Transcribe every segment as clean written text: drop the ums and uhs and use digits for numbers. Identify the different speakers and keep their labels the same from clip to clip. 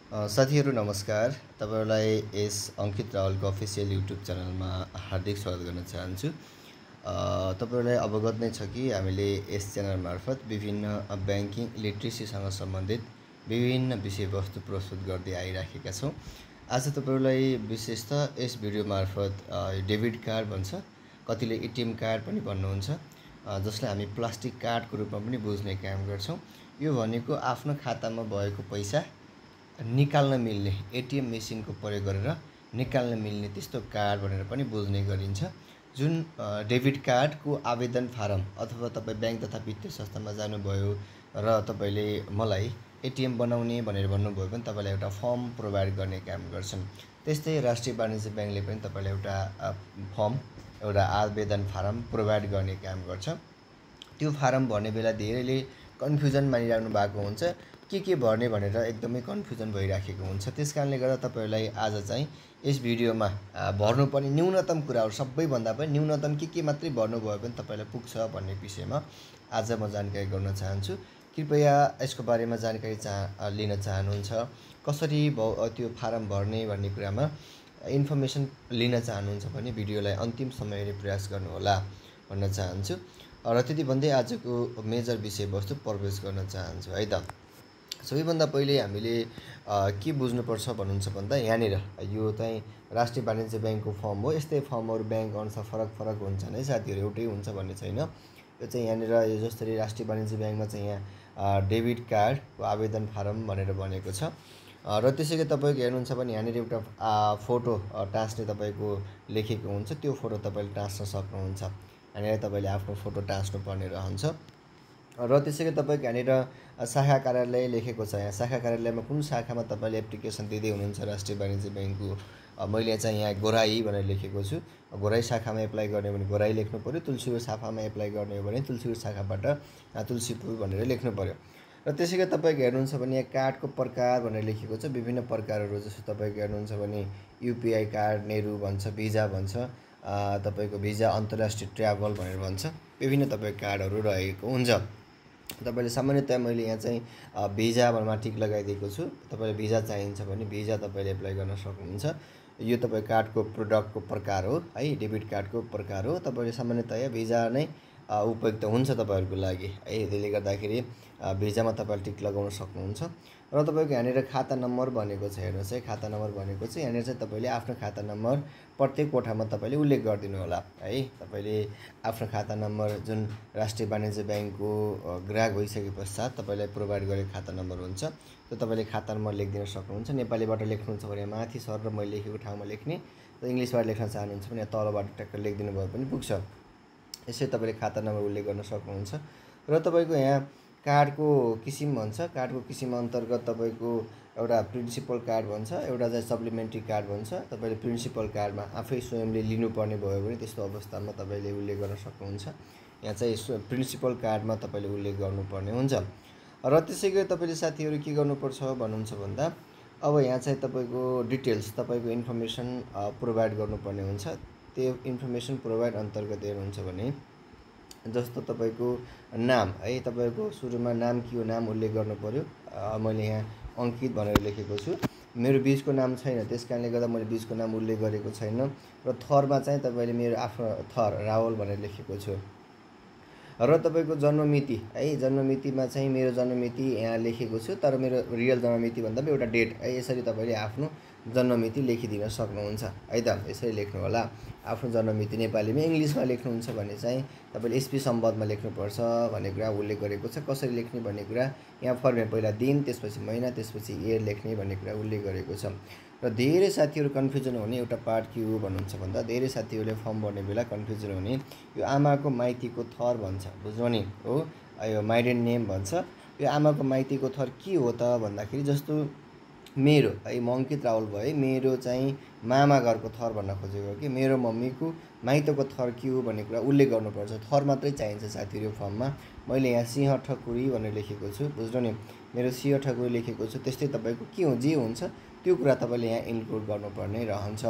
Speaker 1: साथीहरू नमस्कार। तपाईहरुलाई यस अंकित रावलको अफिसियल युट्युब च्यानलमा हार्दिक स्वागत गर्न चाहन्छु। तपाईहरुलाई अवगत नै छ कि हामीले यस च्यानल मार्फत विभिन्न बैंकिङ लिटरेसीसँग सम्बन्धित विभिन्न विषयवस्तु प्रस्तुत गर्दै आइराखेका छौं। आज तपाईहरुलाई विशेषतः यस भिडियो मार्फत डेबिट कार्ड भन्छ, कतिले एटीएम कार्ड पनि भन्नुहुन्छ, जसलाई हामी प्लास्टिक कार्डको रूपमा पनि बुझ्ने काम गर्छौं। यो भनेको आफ्नो खातामा भएको पैसा निकाल्न मिल्ने एटीएम मेसिनको प्रयोग गरेर निकाल्न मिल्ने त्यस्तो कार्ड भनेर पनि बुझ्ने गरिन्छ। जुन डेबिट कार्डको आवेदन फारम अथवा तपाई बैंक तथा वित्तीय संस्थामा जानुभयो र तपाईले मलाई एटीएम बनाउने भनेर भन्नुभयो भने तपाईलाई एउटा फर्म प्रोवाइड गर्ने काम गर्छन्। त्यस्तै राष्ट्रिय वाणिज्य बैंकले पनि तपाईलाई एउटा फर्म, एउटा आवेदन फारम प्रोवाइड गर्ने काम गर्छ। त्यो फारम भर्ने बेला धेरैले कन्फ्युजन मानिराख्नु भएको हुन्छ, के भर्ने भनेर एकदमै कन्फ्युजन भइराखेको हुन्छ। त्यसकारणले गर्दा तपाईहरुलाई आज चाहिँ यस भिडियोमा भर्नुपर्ने न्यूनतम कुराहरु, सबैभन्दा पनि न्यूनतम के मात्रै भर्नुभयो भने तपाईलाई पुग्छ भन्ने विषयमा आज म जानकारी गर्न चाहन्छु। कृपया यसको बारेमा जानकारी लिन चाहनुहुन्छ, कसरी त्यो फारम भर्ने भन्ने कुरामा इन्फर्मेसन लिन चाहनुहुन्छ भने भिडियोलाई अन्तिम समय हेर्ने प्रयास गर्नुहोला भन्न चाहन्छु। र त्यति भन्दै आजको मेजर विषयवस्तु प्रवेश गर्न चाहन्छु है त। सबैभन्दा पहिले हामीले के बुझ्नुपर्छ भन्नुहुन्छ भन्दा यहाँनिर यो चाहिँ राष्ट्रिय वाणिज्य बैंकको फर्म हो। यस्तै फर्महरु बैंक अनुसार फरक हुन्छन् है साथीहरु, एउटै हुन्छ भन्ने छैन। यो चाहिँ यहाँनिर यो जसरी राष्ट्रिय वाणिज्य बैंकमा चाहिँ यहाँ डेबिट कार्डको आवेदन फारम भनेर भनेको छ। र त्यसैले तपाईको हेर्नुहुन्छ भने यहाँनिर एउटा फोटो टाँस्ने तपाईको लेखेको हुन्छ, त्यो फोटो तपाईले टाँस्न सक्नुहुन्छ। यहाँनिर तपाईले आफ्नो फोटो टाँस्नु पर्ने रहन्छ। र त्यसैले तपाईको यहाँनिर शाखा कार्यालय लेखेको छ। यहाँ शाखा कार्यालयमा कुन शाखामा तपाईले एप्लिकेसन दिँदै हुनुहुन्छ राष्ट्रिय वाणिज्य बैंकको, मैले चाहिँ यहाँ गोराई भनेर लेखेको छु। गोराई शाखामा एप्लाई गर्ने भने गोराई लेख्नु पर्यो, तुलसीपुर शाखामा एप्लाई गर्ने हो भने तुलसीपुर शाखाबाट तुलसीपुर भनेर लेख्नु पर्यो। र त्यसैले तपाईको हेर्नुहुन्छ भने यहाँ कार्डको प्रकार भनेर लेखेको छ। विभिन्न प्रकारहरु जस्तो तपाईको हेर्नुहुन्छ भने यूपीआई कार्ड, नेहरू भन्छ, भिजा भन्छ, तपाईको भिजा अन्तर्राष्ट्रिय ट्राभल भनेर भन्छ, विभिन्न तपाईको कार्डहरु रहेको हुन्छ। तपाईले सामान्यतया मैले यहाँ चाहिँ भिजा भनेर टिक लगाइदिएको छु। तपाईले भिजा चाहिन्छ भने भिजा तपाईले एप्लाई गर्न सक्नुहुन्छ। यो तपाईको कार्डको प्रोडक्टको प्रकार हो है, डेबिट कार्डको प्रकार हो। तपाईले सामान्यतया भिजा नै उपयुक्त हुन्छ तपाईहरुको लागि है। त्यसले गर्दाखेरि भिजामा तपाईले टिक लगाउन सक्नुहुन्छ। र तपाईको यहाँनिर खाता नम्बर भनेको छ, हेर्नुस् है, खाता नम्बर भनेको चाहिँ यहाँनिर चाहिँ तपाईले आफ्नो खाता नम्बर प्रत्येक कोठामा तपाईले उल्लेख गरिदिनु होला है। तपाईले आफ्नो खाता नम्बर जुन राष्ट्रिय वाणिज्य बैंकको ग्राहक भइसके पश्चात तपाईलाई प्रोवाइड गरेको खाता नम्बर हुन्छ, त्यो तपाईले खाता नम्बर लेखिदिन सक्नुहुन्छ। नेपालीबाट लेख्नुहुन्छ भने माथि सर र मैले लेखेको ठाउँमा लेख्ने, र इंग्लिशबाट लेख्न चाहनुहुन्छ भने तलबाट टक्क लेखिदिनु भए पनि पुग्छ। यसै तपाईले खाता नम्बर उल्लेख गर्न सक्नुहुन्छ। र तपाईको यहाँ कार्डको किसिम भन्छ। कार्डको किसिम अन्तर्गत तपाईको एउटा प्रिन्सिपल कार्ड भन्छ, एउटा चाहिँ सप्लिमेन्ट्री कार्ड भन्छ। तपाईले प्रिन्सिपल कार्डमा आफै स्वयंले लिनुपर्ने भयो भने त्यस्तो अवस्थामा तपाईले उल्लेख गर्न सक्नुहुन्छ। यहाँ चाहिँ प्रिन्सिपल कार्डमा तपाईले उल्लेख गर्नुपर्ने हुन्छ। र त्यसैगरी तपाईले साथीहरु के गर्नुपर्छ भन्नुहुन्छ भन्दा अब यहाँ चाहिँ तपाईको डिटेल्स, तपाईको इन्फर्मेसन प्रोवाइड गर्नुपर्ने हुन्छ। त्यो इन्फर्मेसन प्रोवाइड अन्तर्गत हेर्नुहुन्छ भने जस्तो तपाईको नाम है, तपाईको सुरुमा नाम के हो, नाम उल्लेख गर्नु पर्यो। मैले यहाँ अंकित भनेर लेखेको छु। मेरो बीचको नाम छैन, त्यसकारणले गर्दा मैले बीचको नाम उल्लेख गरेको छैन। र थरमा चाहिँ तपाईले मेरो आफ्नो थर रावल भनेर लेखेको छु। र तपाईको जन्ममिति है, जन्ममितिमा चाहिँ मेरो जन्ममिति यहाँ लेखेको छु, तर मेरो रियल जन्ममिति भन्दा पनि एउटा डेट है, यसरी तपाईले आफ्नो जन्ममिति लेखिदिन सक्नुहुन्छ है त। यसरी लेख्नु होला आफ्नो जन्ममिति। नेपालीमा, इंग्लिशमा लेख्नुहुन्छ भने चाहिँ तपाईले एसपी सम्बन्धमा लेख्नुपर्छ भन्ने कुरा उल्लेख गरेको छ। कसरी लेख्ने भन्ने कुरा यहाँ फर्ममा पहिला दिन, त्यसपछि महिना, त्यसपछि इयर लेख्ने भन्ने कुरा उल्लेख गरेको छ। र धेरै साथीहरु कन्फ्युजन हुने एउटा पार्ट के हो भन्नुहुन्छ भन्दा धेरै साथीहरुले फर्म भर्ने बेला कन्फ्युजन हुने यो आमाको माइतीको थर भन्छ, बुझ्नु नि हो, यो माइडेन नेम भन्छ। यो आमाको माइतीको थर के हो त भन्दाखेरि जस्तो मेरो है, म अंकित रावल भए, मेरो चाहिँ मामा घरको थर भन्न खोजेको कि मेरो मम्मीको माइतको थर के हो भन्ने कुरा उल्लेख गर्नुपर्छ। थर मात्रै चाहिन्छ साथीहरु यो फर्ममा। मैले यहाँ सिंह ठकुरी भनेर लेखेको छु, बुझ्नु नि, मेरो सिंह ठकुरी लेखेको छु। त्यस्तै तपाईको के हो, जे हुन्छ त्यो कुरा तपाईले यहाँ इन्क्लुड गर्नुपर्ने रहन्छ।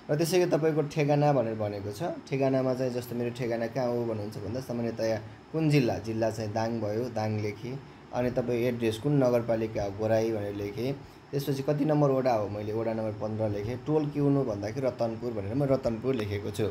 Speaker 1: र त्यसैले तपाईको ठेगाना भनेर भनेको छ। ठेगानामा चाहिँ जस्तो मेरो ठेगाना कहाँ हो भन्नुहुन्छ भन्दा सामान्यतया कुन जिल्ला, जिल्ला चाहिँ दाङ भयो, दाङ लेखे। अनि तपाईँ एड्रेस कुन नगरपालिका हो गोराई भनेर लेखेँ। त्यसपछि कति नम्बर वडा हो, मैले वडा नम्बर 15 लेखेँ। टोल कुन भन्दाखेरि रतनपुर भनेर म रतनपुर लेखेको छु।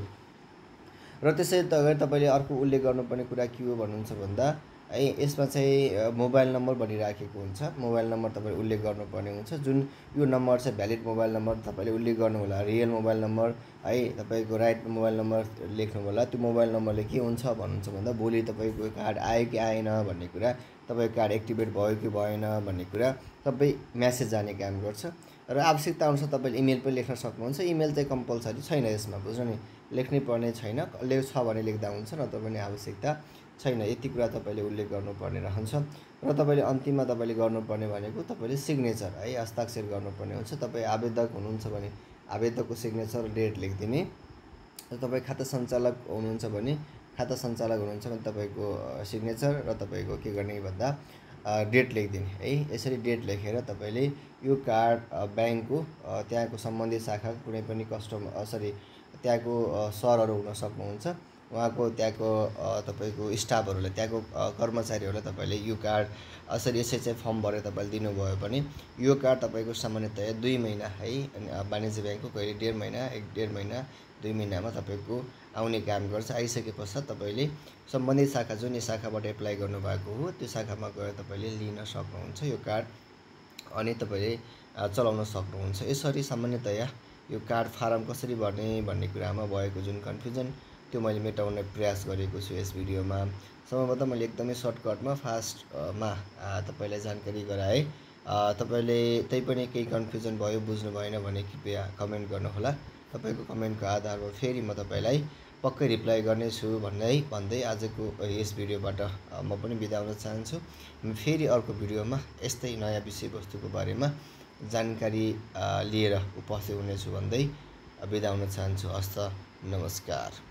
Speaker 1: र त्यसै तपाईँले अर्को उल्लेख गर्नुपर्ने कुरा के हो भन्नुहुन्छ भन्दा है यसमा चाहिँ मोबाइल नम्बर भनिराखेको हुन्छ। मोबाइल नम्बर तपाईँले उल्लेख गर्नुपर्ने हुन्छ, जुन यो नम्बर चाहिँ भ्यालिड मोबाइल नम्बर तपाईँले उल्लेख गर्नु होला। रियल मोबाइल नम्बर है तपाईँको राइट मोबाइल नम्बर लेख्नु होला। त्यो मोबाइल नम्बरले के हुन्छ भन्नुहुन्छ भन्दा भोलि तपाईँको कार्ड आयो कि आएन भन्ने कुरा, तपाईँको कार्ड एक्टिभेट भयो कि भएन भन्ने कुरा सबै म्यासेज जाने काम गर्छ। र आवश्यकता अनुसार तपाईँले इमेल पनि लेख्न सक्नुहुन्छ। इमेल चाहिँ कम्पलसरी छैन यसमा, बुझ्नु नि, लेख्नै पर्ने छैन। छ भने लेख्दा हुन्छ, नत्र पनि आवश्यकता छैन। यति कुरा तपाईँले उल्लेख गर्नुपर्ने रहन्छ। र तपाईँले अन्तिममा तपाईँले गर्नुपर्ने भनेको तपाईँले सिग्नेचर है हस्ताक्षर गर्नुपर्ने हुन्छ। तपाईँ आवेदक हुनुहुन्छ भने आवेदकको सिग्नेचर डेट लेखिदिने। र तपाईँ खाता सञ्चालक हुनुहुन्छ भने तपाईँको सिग्नेचर र तपाईँको के गर्ने भन्दा डेट लेखिदिने है। यसरी डेट लेखेर तपाईँले यो कार्ड ब्याङ्कको त्यहाँको सम्बन्धित शाखा कुनै पनि त्यहाँको सरहरू हुन सक्नुहुन्छ, उहाँको त्यहाँको तपाईँको स्टाफहरूलाई, त्यहाँको कर्मचारीहरूलाई तपाईँले यो कार्ड यसरी चाहिँ फर्म भरेर तपाईँले दिनुभयो भने यो कार्ड तपाईँको सामान्यतया 2 महिना है वाणिज्य ब्याङ्कको कहिले 1.5 महिना 1.5 महिना 2 महिनामा तपाईँको आउने काम गर्छ। आइसके पश्चात तपाईँले सम्बन्धित शाखा जुन शाखाबाट एप्लाई गर्नुभएको हो त्यो शाखामा गएर तपाईँले लिन सक्नुहुन्छ यो कार्ड, अनि तपाईँले चलाउन सक्नुहुन्छ। यसरी सामान्यतया यो कार्ड फारम कसरी भर्ने भन्ने कुरामा भएको जुन कन्फ्युजन त्यो मैले मेटाउने प्रयास गरेको छु यस भिडियोमा। सम्भवतः मैले एकदमै सर्टकटमा फास्टमा तपाईँलाई जानकारी गराएँ। तपाईँले त्यही पनि केही कन्फ्युजन भयो, बुझ्नु भएन भने कृपया कमेन्ट गर्नुहोला। तपाईँको कमेन्टको आधारमा फेरि म तपाईँलाई पक्कै रिप्लाई गर्नेछु भन्दै आजको यस भिडियोबाट म पनि बिदा हुन चाहन्छु। फेरि अर्को भिडियोमा यस्तै नयाँ विषयवस्तुको बारेमा जानकारी लिएर उपस्थित हुनेछु भन्दै बिदा हुन चाहन्छु। हस्त नमस्कार।